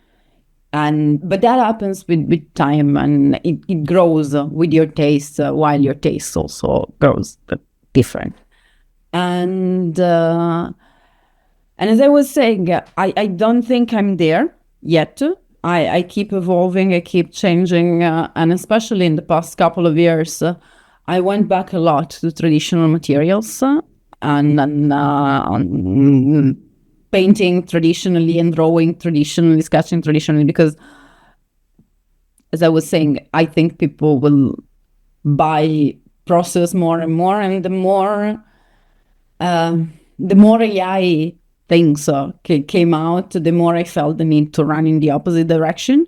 But that happens with time, and it grows with your taste, while your taste also grows different. And as I was saying, I don't think I'm there yet. I keep evolving, I keep changing, and especially in the past couple of years, I went back a lot to traditional materials and painting traditionally and drawing traditionally, sketching traditionally, because as I was saying, I think people will buy process more and more, and the more AI things came out, the more I felt the need to run in the opposite direction.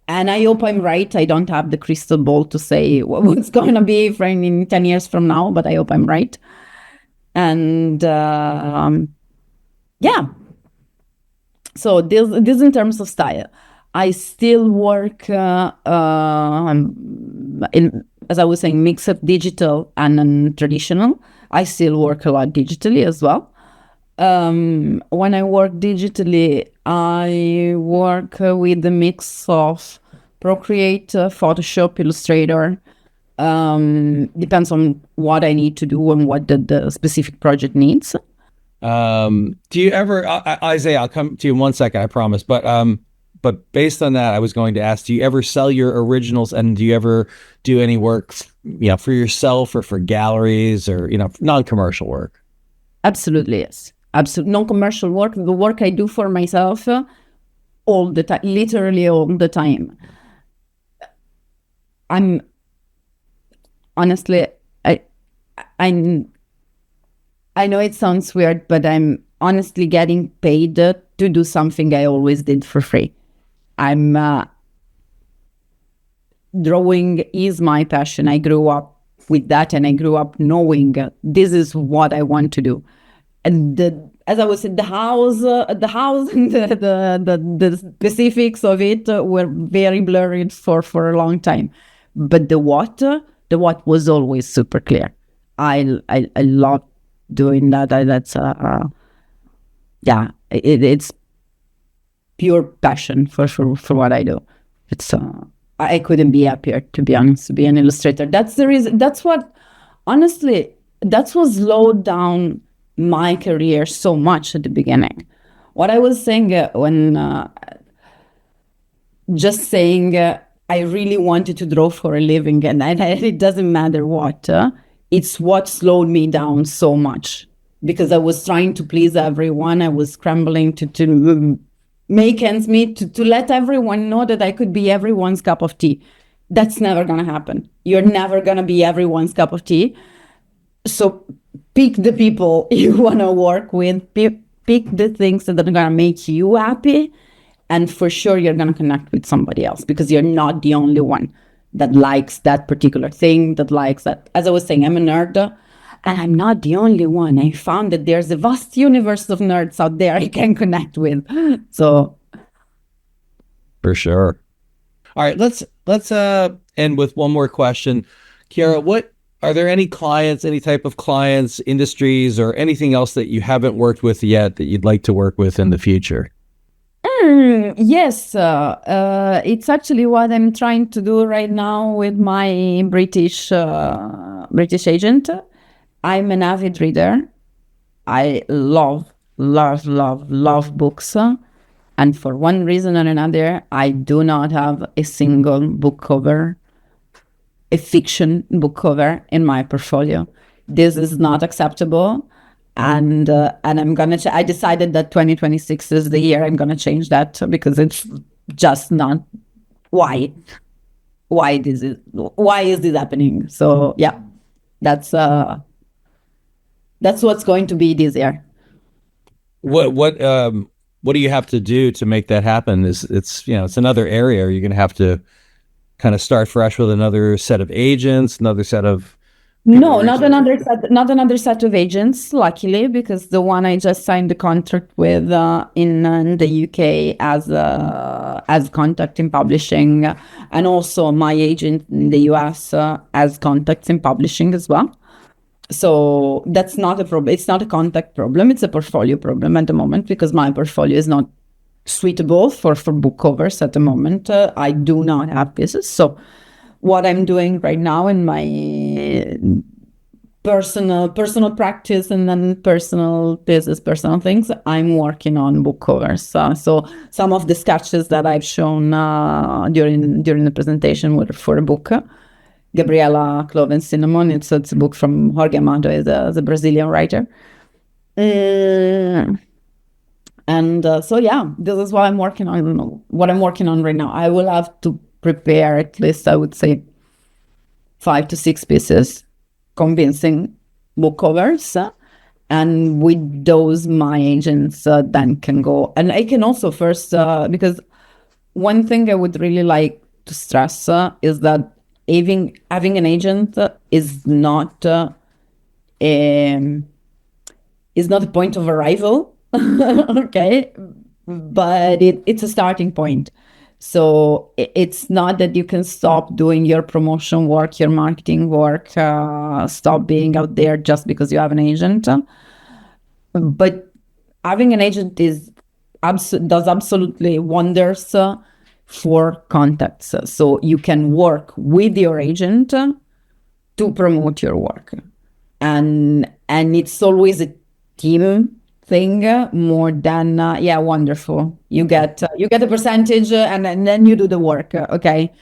And I hope I'm right. I don't have the crystal ball to say what's going to be in 10 years from now, but I hope I'm right. And yeah. So this in terms of style. I still work as I was saying, mix of digital and traditional. I still work a lot digitally as well. When I work digitally, I work with the mix of Procreate, Photoshop, Illustrator. Depends on what I need to do and what the specific project needs. Do you ever, Isaiah, I'll come to you in 1 second, I promise. But based on that, I was going to ask, do you ever sell your originals, and do you ever do any work, for yourself or for galleries or, non-commercial work? Absolutely, yes. Absolutely. Non-commercial work, the work I do for myself all the time, literally all the time. I'm honestly, I know it sounds weird, but I'm honestly getting paid to do something I always did for free. I'm drawing is my passion. I grew up with that, and I grew up knowing this is what I want to do. And as I was at the house, and the specifics of it were very blurred for a long time. But the what was always super clear. I love doing that. It's pure passion for what I do. It's I couldn't be happier, to be honest, to be an illustrator. That's the reason. That's what slowed down my career so much at the beginning. What I was saying when just saying I really wanted to draw for a living, and it doesn't matter what. It's what slowed me down so much, because I was trying to please everyone. I was scrambling to make ends meet, to let everyone know that I could be everyone's cup of tea. That's never going to happen. You're never going to be everyone's cup of tea. So pick the people you want to work with, pick the things that are going to make you happy, and for sure you're going to connect with somebody else, because you're not the only one that likes that particular thing, that likes that. As I was saying, I'm a nerd, and I'm not the only one. I found that there's a vast universe of nerds out there I can connect with. So for sure. All right, let's end with one more question. Chiara, what are there any clients, any type of clients, industries, or anything else that you haven't worked with yet that you'd like to work with in the future? Yes, it's actually what I'm trying to do right now with my British agent. I'm an avid reader. I love books. And for one reason or another, I do not have a single book cover, a fiction book cover in my portfolio. This is not acceptable. And I'm gonna. I decided that 2026 is the year I'm gonna change that, because it's just not. Why is this happening? So yeah, that's what's going to be this year. What do you have to do to make that happen? It's another area. Are you going to have to kind of start fresh with another set of agents, another set of No, not another set of agents, luckily, because the one I just signed the contract with in the UK as contact in publishing, and also my agent in the US as contacts in publishing as well. So that's not a problem. It's not a contact problem. It's a portfolio problem at the moment, because my portfolio is not suitable for book covers at the moment. I do not have pieces. So what I'm doing right now in my personal practice, and then personal business, personal things, I'm working on book covers. So some of the sketches that I've shown during the presentation were for a book, Gabriela Clove and Cinnamon. It's a book from Jorge Amado, is a Brazilian writer. And so yeah, this is what I'm working on. What I'm working on right now. I will have to prepare at least, I would say, 5 to 6 pieces, convincing book covers. And with those, my agents then can go. And I can also first, because one thing I would really like to stress is that having an agent is not a point of arrival, okay? But it's a starting point. So it's not that you can stop doing your promotion work, your marketing work, stop being out there just because you have an agent. But having an agent does absolutely wonders for contacts. So you can work with your agent to promote your work, and it's always a team thing more than wonderful. You get a percentage and then you do the work. Okay.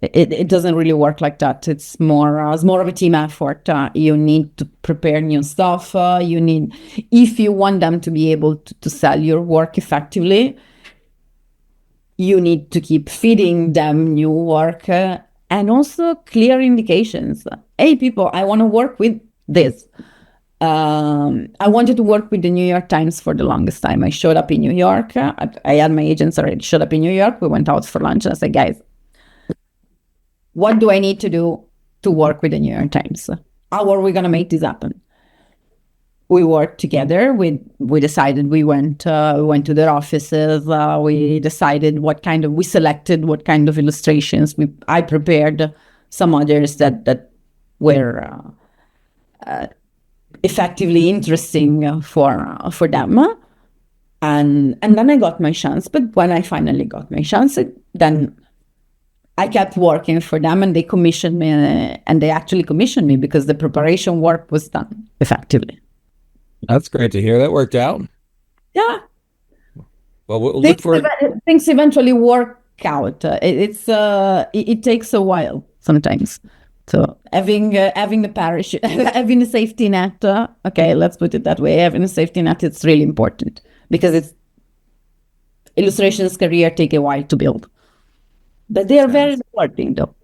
It doesn't really work like that. It's more of a team effort. You need to prepare new stuff. If you want them to be able to sell your work effectively, you need to keep feeding them new work and also clear indications. Hey, people, I want to work with this. I wanted to work with the New York Times for the longest time. I showed up in New York. I had my agents already showed up in New York. We went out for lunch and I said, guys, what do I need to do to work with the New York Times? How are we going to make this happen? We worked together. We decided we went to their offices. We decided we selected what kind of illustrations. I prepared some others that were effectively interesting for them. And then I got my chance. But when I finally got my chance, then I kept working for them, and they commissioned me, and they actually commissioned me because the preparation work was done effectively. That's great to hear. That worked out. Yeah. Well, we'll look for things eventually work out. It takes a while sometimes. So having the parachute, having a safety net. Okay, let's put it that way. Having a safety net, it's really important because illustration's career take a while to build. But they are very rewarding, though.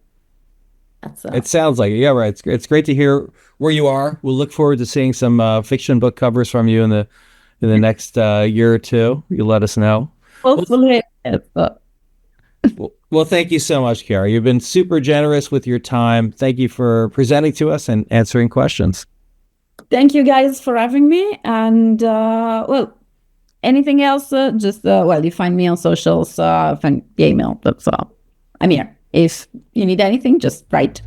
It sounds like it. Yeah, right. It's great to hear where you are. We'll look forward to seeing some fiction book covers from you in the next year or two. You let us know. Hopefully. Well, thank you so much, Chiara. You've been super generous with your time. Thank you for presenting to us and answering questions. Thank you guys for having me. And anything else? You find me on socials, find the email. That's all. I'm here. If you need anything, just write.